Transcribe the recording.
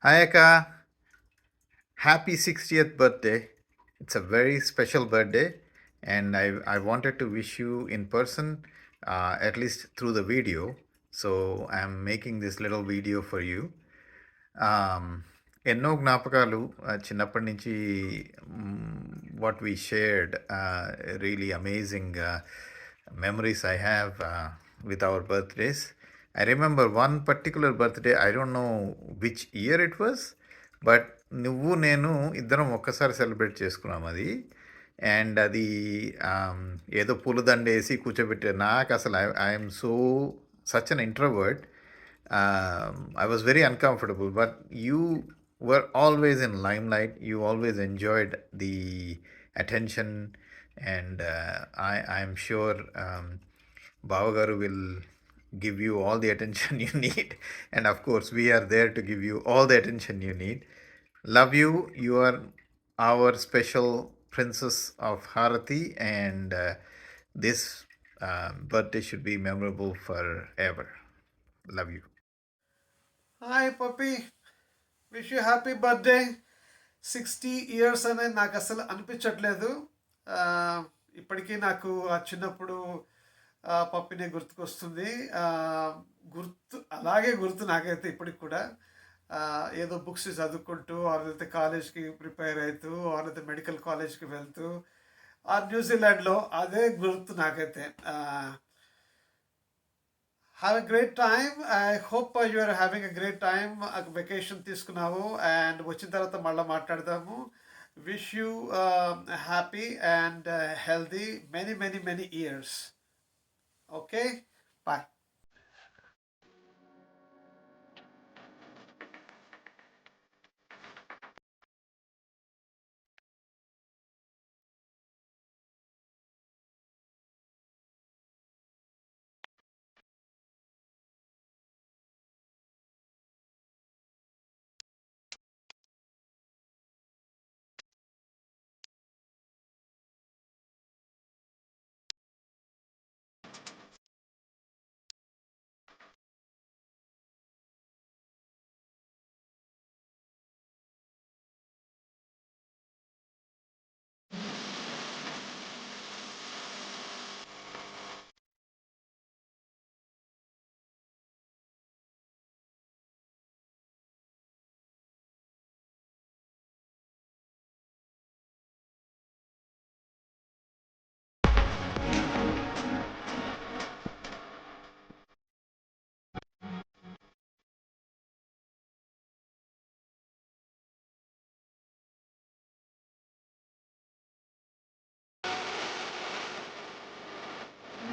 Hi Aka, happy 60th birthday. It's a very special birthday, and I wanted to wish you in person, at least through the video. So I'm making this little video for you. ఎన్నో జ్ఞాపకాలు చిన్నప్పటి నుంచి what we shared really amazing memories I have with our birthdays. I remember one particular birthday. I don't know which year it was, but నువ్వు నేను ఇద్దరం ఒక్కసారి celebrate చేసుకున్నాం అది. అండ్ అది ఏదో పూలదండ వేసి కూర్చోబెట్టారు. నాకు అసలు I'm so such an introvert. I was very uncomfortable, but you were always in limelight. You always enjoyed the attention, and I'm sure Bhavagaru will give you all the attention you need. And of course, we are there to give you all the attention you need. Love you. You are our special princess of Harati, and this birthday should be memorable forever. Love you. Hi puppy, wish you happy birthday. 60 years అనేది నాకు అసలు అనిపించట్లేదు. ఆ, ఇప్పటికీ నాకు ఆ చిన్నప్పుడు పప్పినే గుర్తుకొస్తుంది. ఆ, అలాగే గుర్తు నాకైతే ఇప్పటికి కూడా. ఏదో బుక్స్ చదువుకుంటూ వాళ్ళైతే కాలేజ్కి ప్రిపేర్ అవుతూ వాళ్ళైతే మెడికల్ కాలేజ్కి వెళ్తూ ఆ న్యూజిలాండ్లో అదే గుర్తు నాకైతే. Have a great time. I hope you are having a great time. Vacation తీసుకున్నావు అండ్ వచ్చిన తర్వాత మళ్ళీ మాట్లాడదాము. Wish you happy and healthy many many many years. Okay, bye.